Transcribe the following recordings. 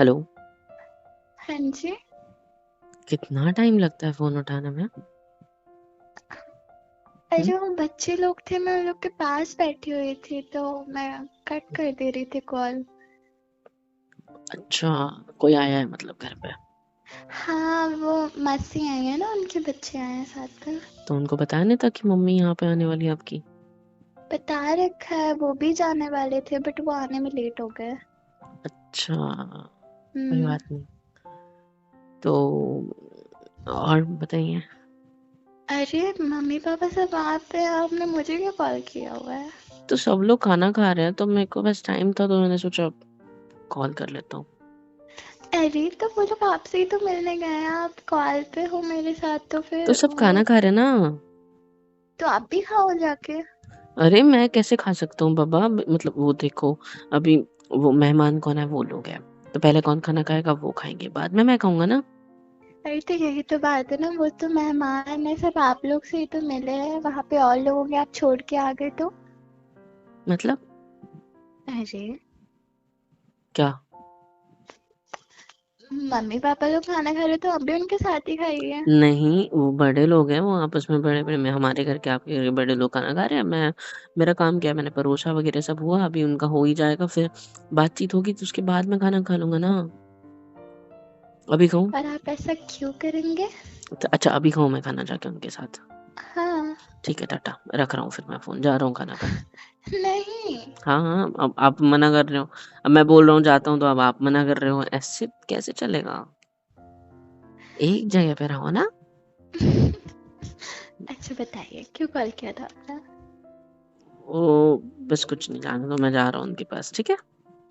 Hello. हाँ जी। कितना time लगता है फोन उठाने में? हम्म? अरे वो बच्चे लोग थे, मैं उन लोग के पास बैठी हुई थी तो मैं कट कर दे रही थी कॉल। अच्छा, कोई आया है मतलब घर पे? हाँ, वो मासी आई है ना, उनके बच्चे आए हैं साथ में। तो उनको बताया नहीं था कि मम्मी यहाँ पे आने वाली है आपकी? बता रखा है, वो भी जाने वाले थे बट वो आने में लेट हो गए। अच्छा, कोई हम्म। बात नहीं। तो और बताइए। अरे मम्मी पापा सब वहाँ पे, आपने मुझे क्यों कॉल किया हुआ है? तो सब लोग खाना खा रहे हैं तो मेरे को बस टाइम था तो मैंने सोचा कॉल कर लेता हूँ। अरे तो वो लोग आपसे ही तो मिलने गए हैं, आप कॉल पे हो मेरे साथ तो तो फिर सब वो खाना लोग। खा रहे हैं ना। तो आप भी खाओ जाके। अरे मैं कैसे खा सकता हूँ बाबा, मतलब वो देखो, अभी वो मेहमान कौन है, वो लोग हैं। तो पहले कौन खाना खाएगा, वो खाएंगे, बाद में मैं खाऊंगा ना। अरे तो यही तो बात है ना, वो तो मेहमान है, सब आप लोग से ही तो मिले हैं, वहां पे और लोगों के आप छोड़ के आ गए तो। मतलब अरे क्या? मम्मी पापा लोग खाना खा रहे तो अब भी उनके साथ ही खाइए। नहीं, वो बड़े लोग हैं, वो आपस में बड़े बड़े में हमारे घर के आपके घर के बड़े लोग खाना खा रहे हैं। मैं, मेरा काम क्या है, मैंने परोसा वगैरह सब हुआ, अभी उनका हो ही जाएगा, फिर बातचीत होगी तो उसके बाद मैं खाना खा लूंगा ना। अभी खाऊं? और आप ऐसा क्यों करेंगे? तो अच्छा, अभी खाऊं मैं खाना जाके उनके साथ? हाँ। ठीक है, टाटा, रख रहा हूँ फिर, मैं फोन जा रहा हूँ खाना खाने। नहीं। हाँ हाँ, अब आप मना कर रहे हो, अब मैं बोल रहा हूँ जाता हूँ तो अब आप मना कर रहे हो, ऐसे कैसे चलेगा? एक जगह पे रहो ना। अच्छा बताइए क्यों कॉल किया था आपने? वो बस कुछ नहीं, जाने दो, मैं जा रहा हूँ उनके पास, ठीक है?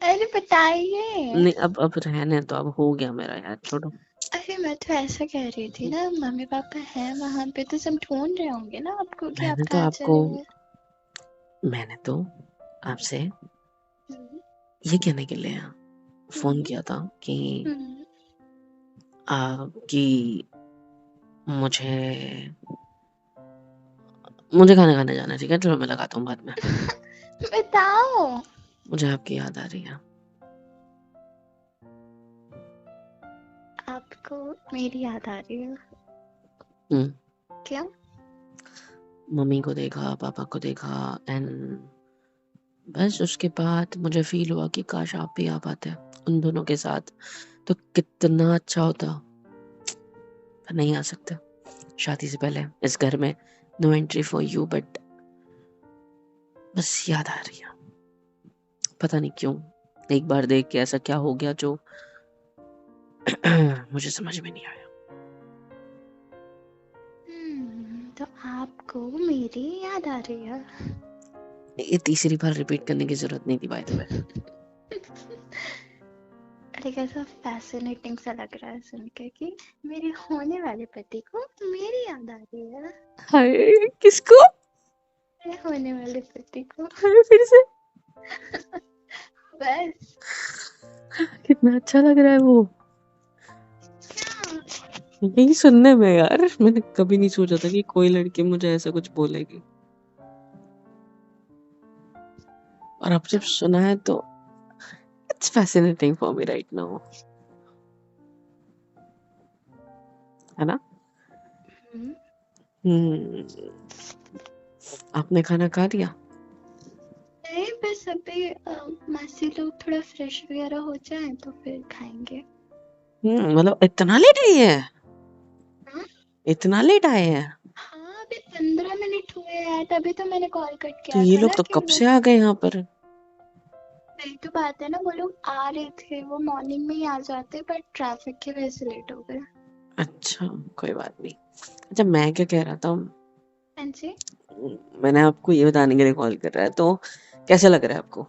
अरे बताइए। नहीं, अब रहने तो, अब हो गया मेरा, यार छोड़ो। अरे मैं तो ऐसा कह रही थी ना, मम्मी पापा हैं वहां पे तो सब ढूंढ रहे होंगे ना आपको कि आप मैंने तो कहाँ आपको चले गए। मैंने तो आपसे हम्म। ये कहने के लिए फोन हम्म। किया था कि हम्म। कि मुझे मुझे खाना खाने जाना है, ठीक है? चलो मैं लगाता हूँ बाद में। बताओ। मुझे आपकी याद आ रही है। आपको मेरी याद आ रही है? हम्म। क्या? मम्मी को देखा, पापा को देखा, एंड बस उसके बाद मुझे फील हुआ कि काश आप भी आ पाते उन दोनों के साथ, तो कितना अच्छा होता। पर नहीं आ सकते, शादी से पहले इस घर में no entry for you, but बस याद आ रही है, पता नहीं क्यों। एक बार देख के ऐसा क्या हो गया जो मुझे समझ में नहीं आया। तो आपको मेरी याद आ रही है? ये तीसरी बार रिपीट करने की जरूरत नहीं थी, बाय द वे। अरे कैसा फैसिनेटिंग सा लग रहा है सुन के कि मेरे होने वाले पति को मेरी याद आ रही है। हाय, किसको? मेरे होने वाले पति को। हाय, फिर से? बस। कितना अच्छा लग रहा है वो, क्या? यही सुनने में यार। मैंने कभी नहीं सोचा था कि कोई लड़की मुझे ऐसा कुछ बोलेगी, और अब जब सुना है तो it's fascinating for me right now, है ना? हम्म। हम्म। आपने खाना खा लिया? नहीं बस अभी मासी लोग थोड़ा फ्रेश वगैरह हो जाए तो फिर खाएंगे। मतलब इतना लेट आई है? हाँ। इतना लेट आए हैं? हाँ अभी 15 मिनट हुए हैं, तभी तो मैंने कॉल कट तो किया ये था लोग ना तो कि कब वो। से आ गए यहाँ पर? वही तो बात है ना, वो लोग आ रहे थे, वो मॉर्निंग में ही आ जाते बट ट्रैफिक की वजह से लेट हो गए। अच्छा, कोई बात नहीं। अच्छा, मैं क्या कह रहा था, हाँ जी। मैंने आपको ये बताने के लिए कॉल कर रहा है, तो कैसा लग रहा है आपको?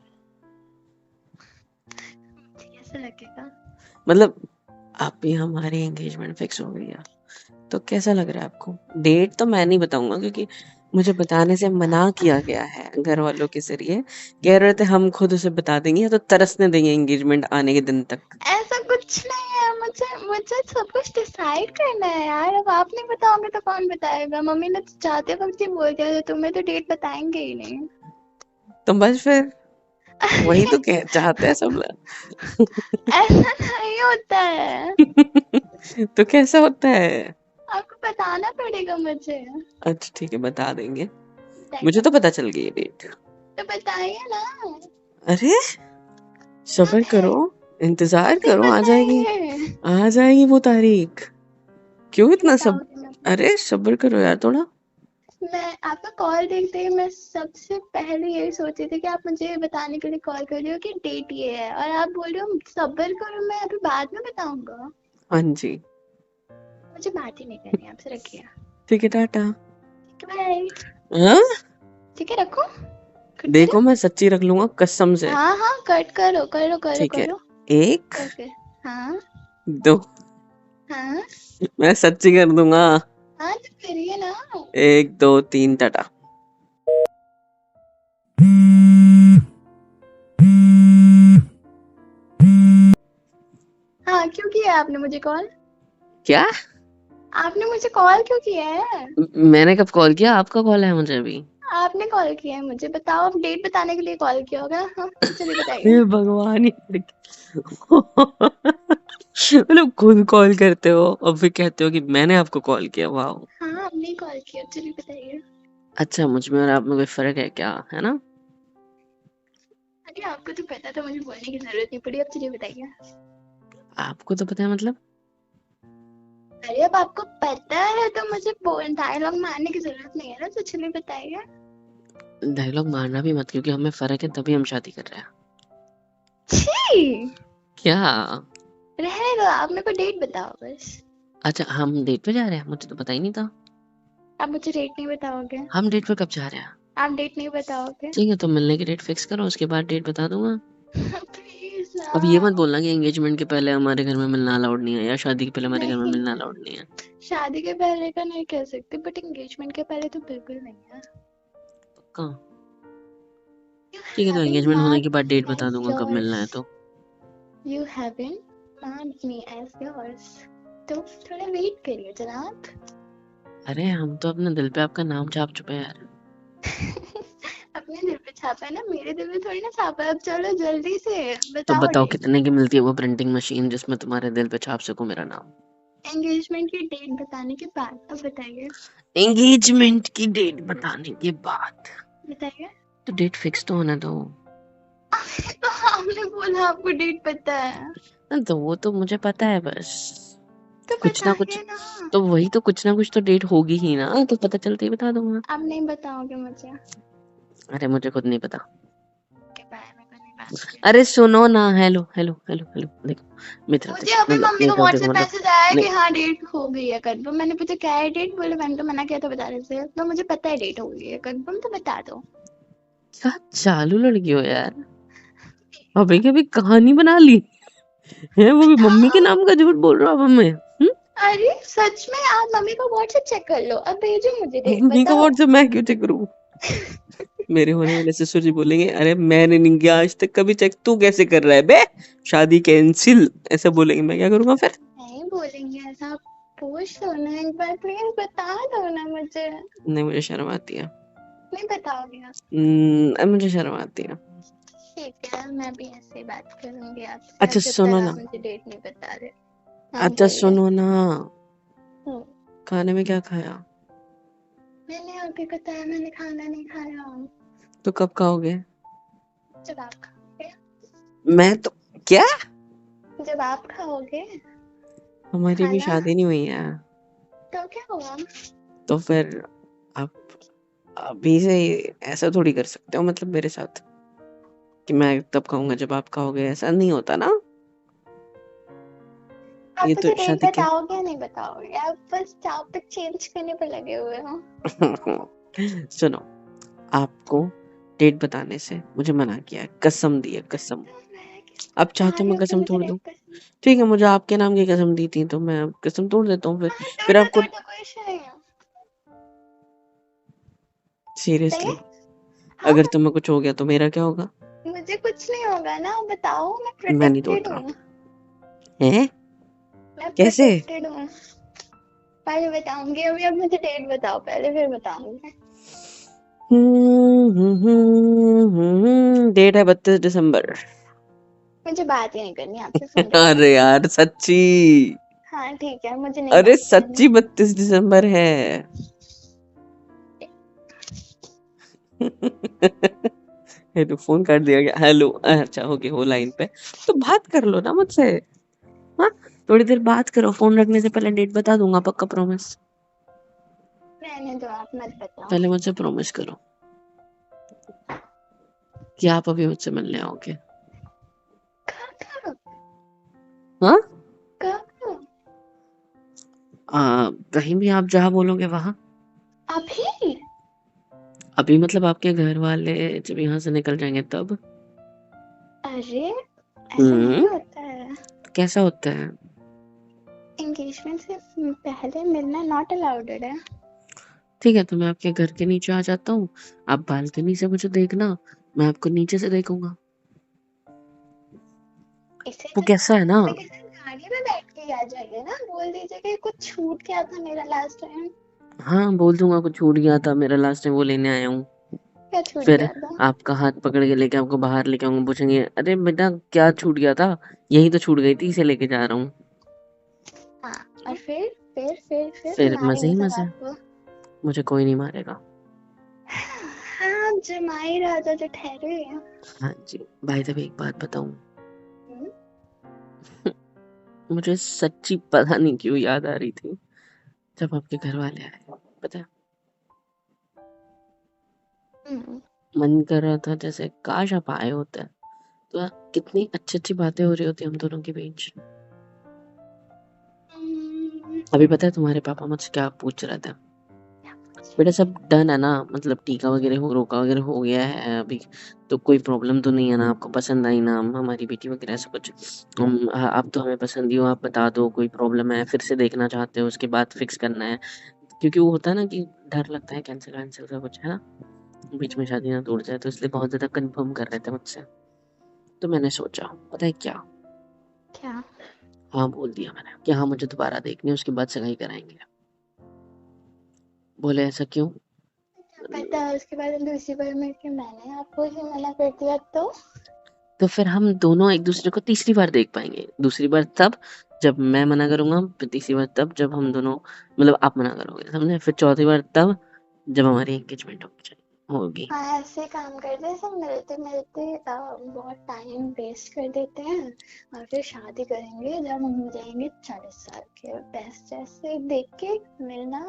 मुझे कैसा लगेगा? मतलब आप भी, हमारी एंगेजमेंट फिक्स हो गई है, तो कैसा लग रहा है आपको? डेट तो मैं नहीं बताऊंगा क्योंकि मुझे बताने से मना किया गया है घर वालों के जरिए। कह रहे थे हम खुद उसे बता देंगे या तो तरसने देंगे एंगेजमेंट आने के दिन तक। ऐसा कुछ नहीं है, मुझे मुझे सब कुछ डिसाइड करना है यार, अब आप नहीं बताओगे तो कौन बताएगा? मम्मी ने तो जाते वक्त ही बोल दिया था, तुम्हें तो डेट बताएंगे ही नहीं। तो बस फिर, वही तो कह चाहते हैं सब लोग। ऐसा नहीं होता है, तो कैसा होता है? आपको बताना पड़ेगा मुझे। अच्छा ठीक है, बता देंगे। मुझे बताइए, तो पता चल गई ये डेट। तो बताइए ना। अरे सब्र कब है, करो, इंतजार तो फिर करो, बताइए। आ जाएगी वो तारीख। क्यों नहीं इतना सब? बताओगे ना? अरे सब्र करो यार थोड़ा। मैं आपका कॉल देखते ही मैं सबसे पहले यही सोची थी कि आप मुझे ये बताने के लिए कॉल कर रहे हो कि डेट ये है, और आप बोल रहे हो सब्र करो, मैं अभी बाद में बताऊंगा। हाँ जी। मुझे बात ही नहीं करनी आपसे, रखिए। ठीक है, टाटा। ठीक है, बाय। हाँ? ठीक है, रखो, कट देखो करो। मैं सच्ची रख लूंगा कसम से। हाँ हाँ, कट करो करो करो ठीक है, करो। एक ओके। हाँ दो, हाँ मैं सच्ची कर दूंगा। हाँ, तो करिए ना। एक दो तीन, टाटा। हाँ, क्यों किया आपने मुझे कॉल? क्या? आपने मुझे कॉल क्यों किया है? मैंने कब कॉल किया? आपका कॉल है मुझे अभी। आपने कॉल किया है मुझे, बताओ, आप डेट बताने के लिए कॉल किया होगा। हाँ, चलिए बताइए। हे भगवान, ये मतलब खुद कॉल करते हो और फिर कहते हो कि मैंने आपको कॉल किया। वाह। हाँ, आपने कॉल किया, चलिए बताइए। अच्छा, मुझ में और आप में कोई फर्क है क्या, है ना? अरे आपको तो पता था, मुझे बोलने की जरूरत नहीं पड़ी, अब चलिए बताइए। आपको तो पता है मतलब? अरे अब आपको पता है तो मुझे बोल डायलॉग मारने की जरूरत नहीं है ना, तो चलिए बताइए। डायलॉग मारना भी मत, क्योंकि हमें फर्क है तभी हम शादी कर रहे हैं। छी, क्या? रहने दो, आप मेरे को डेट बताओ बस। अच्छा, हम डेट पे जा रहे हैं? मुझे तो पता ही नहीं था। आप मुझे डेट नहीं बताओगे? हम डेट पे कब जा रहे हैं? आप डेट नहीं बताओगे? ठीक है, तो मिलने की डेट फिक्स करो, उसके बाद डेट बता दूंगा। प्लीज अब ये ना। मत बोलना कि एंगेजमेंट के पहले हमारे घर में मिलना अलाउड नहीं है, या शादी के पहले हमारे घर में नहीं, मिलना अलाउड नहीं है। शादी के पहले का नहीं कह सकते, बट एंगेजमेंट के पहले तो बिल्कुल नहीं है। कहाँ? You ठीक है, तो haven't एंगेजमेंट होने के marked बाद me डेट बता as दूंगा कब मिलना है yours. तो। You haven't marked me as yours. तो थोड़ा वेट करिए जनाब। अरे हम तो अपने दिल पे आपका नाम छाप चुके हैं यार। अपने दिल पे छापा है ना, मेरे दिल पे थोड़ी ना छापा है। अब चलो जल्दी से तो बताओ बताओ डेट। कितने की मिलती है वो प्रिंटिंग मशीन जिसमें तुम्हारे दिल पे छाप सकूं मेरा नाम? एंगेजमेंट की डेट बताने के बाद अब बताइए। एंगेजमेंट की डेट बताने के बाद? बताइए। तो डेट फिक्स तो होना दो। तो आपने बोला आपको डेट पता है, तो वो तो मुझे पता है बस। तो कुछ ना कुछ, बताइए ना। तो वही तो, कुछ ना कुछ तो डेट होगी ही ना, तो पता चलते ही बता दूंगा। आप नहीं बताओगे मुझे? अरे मुझे खुद नहीं पता। के बारे में करनी बात अरे करनी। सुनो ना, हेलो हेलो हेलो हेलो, देखो मित्र, मुझे देखो अभी मतलब मम्मी नहीं को तो देखो व्हाट्सएप मतलब मैसेज आया नहीं। कि हाँ डेट हो गई है कंफर्म। मैंने पूछा क्या है डेट, बोले मैंने तो मना किया था बताने से, तो मुझे पता है डेट हो गई है कंफर्म, तो बता दो। क्या चालू लड़की हो यार, अभी के अभी कहानी बना ली है, वो भी मम्मी के बताओ। नाम का झूठ बोल रहे हो आप हमें। अरे सच में, आप मम्मी का व्हाट्सएप चेक कर लो, अब भेजो मुझे डेट, मम्मी का बताओ। व्हाट्सएप मैं क्यों चेक करूँ? मेरे होने वाले ससुर जी बोलेंगे, अरे मैंने नहीं किया आज तक कभी चेक, तू कैसे कर रहा है बे, शादी कैंसिल, ऐसा बोलेंगे। मैं क्या करूंगा फिर? नहीं बोलेंगे ऐसा, पूछ लो ना एक बार, प्लीज बता दो ना मुझे। नहीं, मुझे शर्म आती है। नहीं बताओगे आप? मुझे शर्म आती है। ठीक है, मैं भी ऐसे ही बात करूंगी आपसे, अच्छा जब सुनो तक ना, आप मुझे डेट नहीं बता रहे। हाँ अच्छा बोलिए। सुनो ना, हम्म, खाने में क्या खाया? मैंने अभी बताया मैंने खाना नहीं खाया हूँ। तो कब खाओगे? जब आप खाओगे। मैं तो, क्या? जब आप खाओगे हमारी भी खाना, शादी नहीं हुई है। तो क्या हुआ? तो फिर आप अभी से ऐसा थोड़ी कर सकते हो मतलब मेरे साथ, कि मैं तब खाऊंगा जब आप खाओगे, ऐसा नहीं होता ना। आप ये तो मुझे डेट शादी के बताओगे या नहीं बताओगे? आप बस टॉपिक चेंज करने पर लगे हुए हो। सुनो, आपको डेट बताने से मुझे मना किया है, कसम दी है, कसम। तो मैं किस अब चाहे तो बता रही मैं हूँ कि कसम मुझे तोड़ डेट दूं। पसंद ठीक है, मुझे आपके नाम की कसम दी थी तो मैं अब कसम तोड़ देता हूँ फिर। है। फिर आपको तो कोई इशू नहीं है। सीरियसली, बताइए। हाँ, अगर तुम्हें कुछ हो गया तो मेरा क्या होगा? मुझे कुछ नहीं होगा ना, बताओ, मैं मैं नहीं तोड़ प्रोटेक्टेड रहा। हूँ। हैं? मैं कैसे? प्रोटेक्टेड हूँ। पहले बताऊंगी, अभी अब मुझे डेट बताओ पहले, फिर बताऊंगी। डेट है 32 दिसंबर। मुझे बात ही नहीं करनी आपसे, सुन रही हूँ। अरे यार सच्ची। हाँ ठीक है, मुझे नहीं अरे बात करनी। सच्ची 32 दिसंबर है। हेलो, फोन काट दिया गया। हेलो, अच्छा हो गया, हो लाइन पे। तो बात कर लो ना मुझसे। हाँ, थोड़ी देर बात करो, फोन रखने से पहले डेट बता दूंगा, पक्का प्रॉमिस। रहने दो, आप मत बताओ। पहले मुझसे प्रॉमिस करो कि आप अभी मुझसे मिलने आओगे। कब? हाँ, कब? कहीं भी आप जहाँ बोलोगे वहां। अभी? अभी मतलब आपके घर वाले जब यहाँ से निकल जाएंगे तब। अरे ऐसा हम्म। नहीं होता है। कैसा होता है? एंगेजमेंट से पहले मिलना नॉट अलाउड है। ठीक है, तो मैं आपके घर के नीचे आ जाता हूँ। आप बालकनी से मुझे देखना, मैं आपको नीचे से देखूंगा। इससे वो अच्छा कैसा है ना। तो किसी गाड़ी में बैठ के ही आ जाइए ना, बोल दीजिए कि कुछ छूट गया था मेरा लास्ट टाइम। हाँ, बोल दूंगा कुछ छूट गया था मेरा लास्ट टाइम, वो लेने आया हूँ। क्या छूट फिर गया था? आपका हाथ पकड़ के लेके आपको बाहर लेके आऊंगा, पूछेंगे अरे बेटा क्या छूट गया था। यही तो छूट गई थी, इसे लेके जा रहा हूँ। हाँ, और फिर फिर मजे मारेंगे ही सब मजे। आपको। मुझे कोई नहीं मारेगा। हाँ, जमाई राजा जो ठहरे हैं। हाँ जी। भाई तब एक बात बताऊं। हम्म, मुझे सच्ची पता नहीं क्यों याद आ रही थी जब आपके घर वाले आए। पता है, हम्म, मन कर रहा था जैसे काश आप आए होते, तो कितनी अच्छी अच्छी बातें हो रही होती हम दोनों के बीच। हम्म। अभी पता है तुम्हारे पापा मुझसे क्या पूछ रहे थे? बेटा सब डन है ना, मतलब टीका वगैरह हो, रोका वगैरह हो गया है अभी, तो कोई प्रॉब्लम तो नहीं है ना? आपको पसंद आई ना हमारी बेटी वगैरह ऐसा कुछ? आप तो हमें पसंद ही हो, आप बता दो कोई प्रॉब्लम है, फिर से देखना चाहते हो, उसके बाद फिक्स करना है। क्योंकि वो होता है ना कि डर लगता है कैंसिल वैंसिल का कुछ, है ना? बीच में शादी ना टूट जाए, तो इसलिए बहुत ज़्यादा कंफर्म कर रहे थे मुझसे। तो मैंने सोचा, पता है क्या, क्या? हाँ बोल दिया मैंने कि हाँ मुझे दोबारा देखनी है, उसके बाद सगाई कराएंगे। बोले ऐसा क्यों? पता है उसके बाद हम दूसरी बार मिलके मैंने आपको ही मना कर दिया तो फिर हम दोनों एक दूसरे को तीसरी बार देख पाएंगे। दूसरी बार तब जब मैं मना करूंगा, फिर तीसरी बार तब जब हम दोनों, मतलब आप मना करोगे, समझे? फिर चौथी बार तब जब हमारी एंगेजमेंट होगी। हाँ, ऐसे काम करते हैं, सब मिलते मिलते बहुत टाइम वेस्ट कर देते हैं, और फिर शादी करेंगे जब हम हो जाएंगे 40 साल के। बेस्ट ऐसे देख के मिलना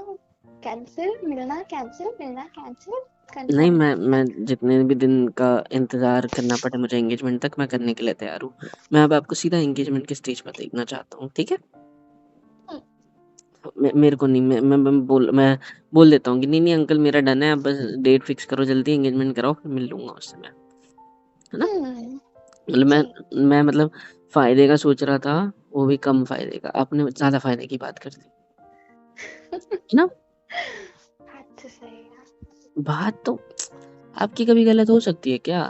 कैंसिल, मिलना कैंसिल, मिलना कैंसिल, नहीं, कंफर्म। मैं जितने भी दिन का इंतजार करना पड़े मुझे एंगेजमेंट तक, मैं करने के लिए तैयार हूँ। मैं अब आपको सीधा एंगेजमेंट के स्टेज पर देखना चाहता हूँ, ठीक है? मेरे को नहीं, मैं बोल देता हूँ कि नहीं नहीं अंकल मेरा डन है, अब बस डेट फिक्स करो, जल्दी एंगेजमेंट कराओ, फिर मिल लूंगा उससे मैं, है ना? मतलब जी। मैं मतलब फायदे का सोच रहा था, वो भी कम फायदे का, आपने ज्यादा फायदे की बात कर दी, है ना? बात तो सही है। बात तो आपकी कभी गलत हो सकती है क्या?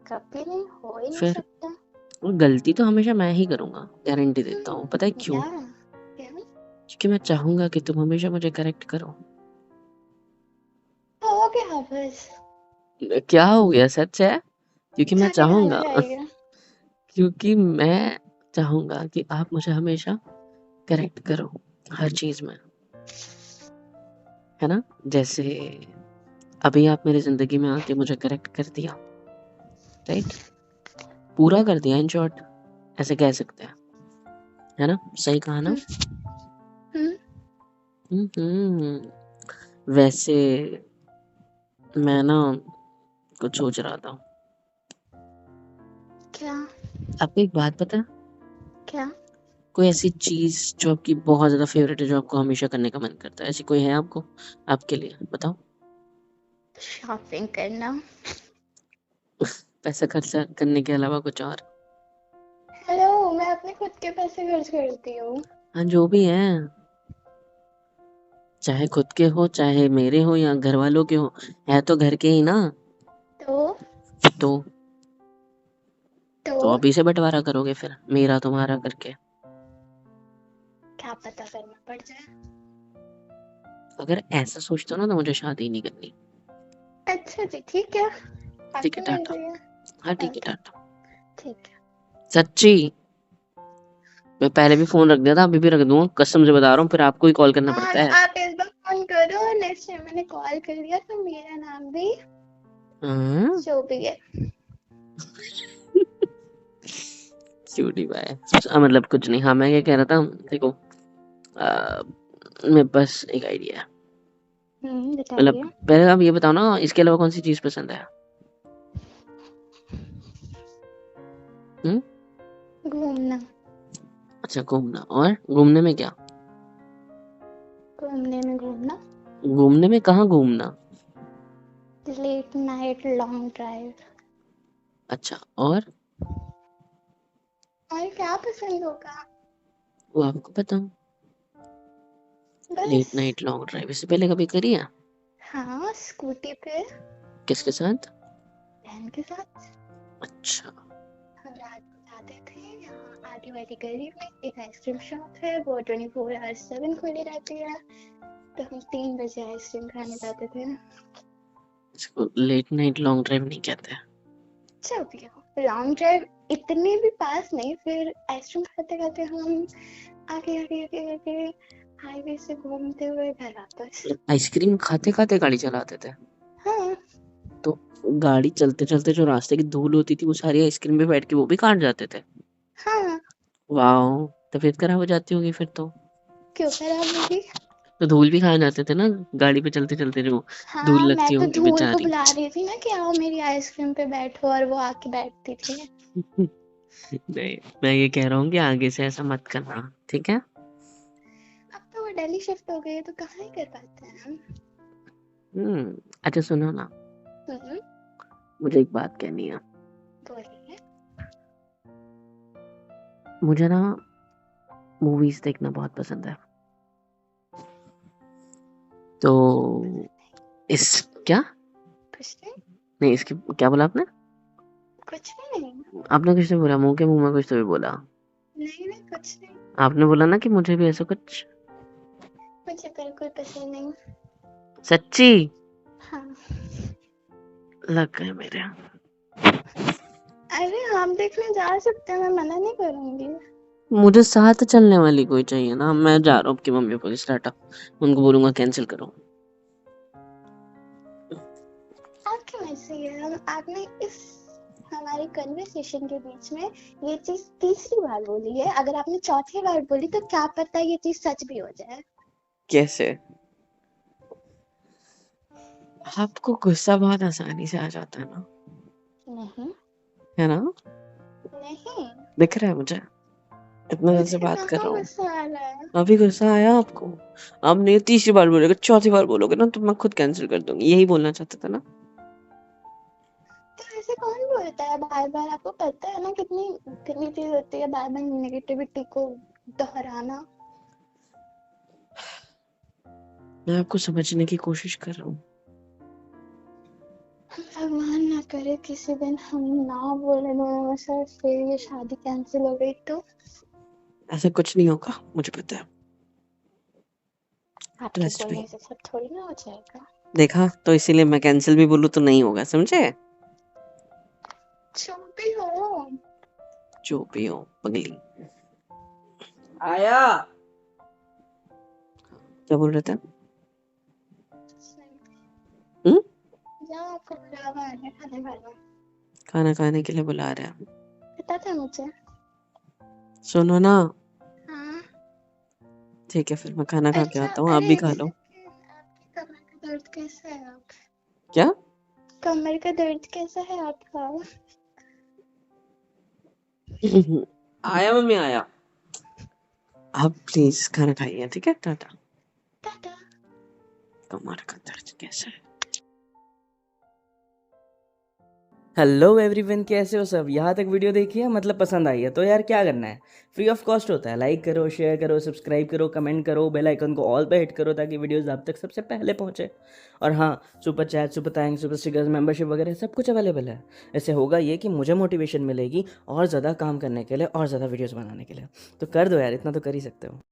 कभी नहीं, हो ही नहीं फिर सकता। और गलती तो हमेशा मैं ही करूंगा, गारंटी देता हूँ। पता है क्यों? या क्या? क्योंकि मैं चाहूंगा कि तुम हमेशा मुझे करेक्ट करो। हो गया बस। क्या हो गया? सच है। क्योंकि मैं खाने खाना चाहूंगा, जाएगा। क्योंकि मैं चाहूंगा कि आप मुझे हमेशा करेक्ट करो हर चीज में, है ना? जैसे अभी आप मेरी जिंदगी में आके मुझे करेक्ट कर दिया, राइट? पूरा कर दिया इन शॉर्ट, ऐसे कह सकते हैं, है ना? सही कहा ना? हम्म। वैसे मैं ना कुछ सोच रहा था। क्या? आपको एक बात पता है? क्या? कोई ऐसी चीज जो आपकी बहुत ज्यादा फेवरेट है, जो आपको हमेशा करने का मन करता है, ऐसी कोई है आपको? आपके लिए बताओ। शॉपिंग करना। पैसा खर्चा करने के अलावा कुछ और? हेलो, मैं अपने खुद के पैसे खर्च करती हूँ। हाँ, जो भी है, चाहे खुद के हो चाहे मेरे हो या घर वालों के हो, है तो घर के ही ना। तो तो तो तो अभी से बंटवारा करोगे फिर मेरा तुम्हारा करके? क्या पता करना पड़ जाए। अगर ऐसा सोचते हो ना तो मुझे शादी नहीं करनी। अच्छा जी, ठीक है, ठीक है, आपकी टाटा। मर्जी है। हाँ ठीक है, ओके, टाटा। ठीक है। सच्ची, मैं पहले भी फोन रख दिया था, अभी भी रख दूंगा, कसम से बता रहा हूँ, फिर आपको ही कॉल करना हाँ, पड़ता तो है। आप इस बार फोन करो, नेक्स्ट टाइम मैंने कॉल कर लिया तो मेरा नाम भी हाँ? जो भी है। Cutie bye. मतलब कुछ नहीं। हाँ, मैं ये कह रहा था, देखो, मेरे पास एक आइडिया है। मतलब बताइए। पहले आप ये बताओ ना, इसके अलावा कौन सी चीज पसंद है? हम्म? घूमना। अच्छा, घूमना। और घूमने में क्या? घूमने में घूमना। घूमने में कहाँ घूमना? Late night long drive. अच्छा, और? और क्या पसंद होगा? वो आपको पता हो। बस। लेट नाइट लॉन्ग ड्राइव इससे पहले कभी करी है? हाँ, स्कूटी पे। किसके साथ? बहन के साथ। अच्छा। हम रात को जाते थे, यहाँ आगे वाली गली में एक आइसक्रीम शॉप है, वो 24/7 खुली रहती है, तो हम 3 बजे आइसक्रीम खाने जाते थे। इसको लेट नाइट लॉन्ग ड्राइव नहीं कहते। चल भी लॉन्ग ड्राइव इतने भी पास नहीं, फिर आइसक्रीम खाते खाते हम आगे आगे आगे आगे हाईवे से घूमते हुए घर वापस। आइसक्रीम खाते खाते गाड़ी चलाते थे? हाँ। तो गाड़ी चलते चलते जो रास्ते की धूल होती थी, वो सारी आइसक्रीम में बैठ के वो भी काट जाते थे? हाँ। वाह, तबीयत खराब हो जाती होगी फिर तो। क्यों खराब होगी? तो धूल भी खाए जाते थे ना, गाड़ी पे चलते चलते जो धूल हाँ, मैं लगती तो होगी धूल को बेचारी। बुला रही थी ना कि आओ मेरी आइसक्रीम पे बैठो, और वो आके बैठती थी। नहीं, मैं ये कह रहा हूँ कि आगे से ऐसा मत करना, ठीक है? अब तो वो दिल्ली शिफ्ट हो गई है, तो कहाँ ही कर पाते हैं हम। अच्छा सुनो ना, हम्म, मुझे एक बात कहनी है। बोलिए। मुझे ना मूवीज देखना बहुत पसंद है। तो इस क्या? कुछ नहीं। नहीं, इसकी क्या बोला आपने? कुछ भी नहीं। आपने कुछ नहीं बोला, मुंह के मुंह में कुछ तो भी बोला। नहीं नहीं, कुछ नहीं। आपने बोला ना कि मुझे भी ऐसा कुछ। मुझे बिल्कुल पसंद नहीं। सच्ची? हाँ। लग गए मेरे। अरे आप देखने जा सकते हैं, मैं मना नहीं करूंगी। मुझे साथ चलने वाली कोई चाहिए ना। मैं जा रहा हूँ आपकी मम्मी को स्टार्ट, उनको बोलूंगा कैंसिल करो। आपकी मर्जी है। हम आपने इस हमारी कन्वर्सेशन के बीच में ये चीज तीसरी बार बोली है, अगर आपने चौथी बार बोली तो क्या पता ये चीज सच भी हो जाए। कैसे? आपको गुस्सा बहुत आसानी से आ जाता है ना, नहीं। है ना? नहीं। दिख रहा है मुझे, इतना दिन से मुझे बात कर कहाँ रहा हूँ। गुस्सा आ रहा है? अभी गुस्सा आया आपको? अब नहीं, तीसरी बार बोलोगे, चौथी बार बोलोगे ना तो मैं खुद कैंसिल कर दूंगी। यही बोलना चाहता था ना? तो ऐसे कौन बोलता है बार बार? आपको पता है ना कितनी कितनी चीज होती है बार बार नेगेटिविटी को दोहराना। मैं आपको समझने की कोशिश कर रहा हूँ। भगवान ना करे किसी दिन हम ना बोले दोनों में से, फिर ये शादी कैंसिल हो गई तो ऐसा कुछ नहीं होगा, मुझे पता है। आपके ट्रस्ट मी। बोलने से सब थोड़ी ना हो जाएगा। देखा, तो इसीलिए मैं कैंसिल भी बोलूँ तो नहीं होगा, समझे? चुप भी हो। जो भी हो पगली। आया। क्या बोल रहे थे? हम्म? जाओ, आपको बुलावा है खाने वाला। खाना खाने के लिए बुला रहे हैं। पता था मुझे। सुनो ना। हाँ। ठीक है, फिर मैं खाना खा के अच्छा, आता हूँ, आप अरे भी एक खा लो। सेकंड, आपकी कमर का दर्द कैसा है आप? क्या? कमर का दर्द कैसा है आपका? आया मम्मी, आया। आप प्लीज खाना खाइए, ठीक है? टाटा। टाटा। कमर का दर्द कैसा है? हेलो एवरीवन, कैसे हो सब? यहाँ तक वीडियो देखी है, मतलब पसंद आई है तो यार क्या करना है, फ्री ऑफ कॉस्ट होता है। लाइक करो, शेयर करो, सब्सक्राइब करो, कमेंट करो, बेल आइकन को ऑल पे हिट करो ताकि वीडियोस आप तक सबसे पहले पहुँचे। और हाँ, super chat, super thanks, super stickers, membership वगैरह सब कुछ अवेलेबल है। इससे होगा ये कि मुझे मोटिवेशन मिलेगी और ज़्यादा काम करने के लिए और ज़्यादा वीडियोज़ बनाने के लिए। तो कर दो यार, इतना तो कर ही सकते हो।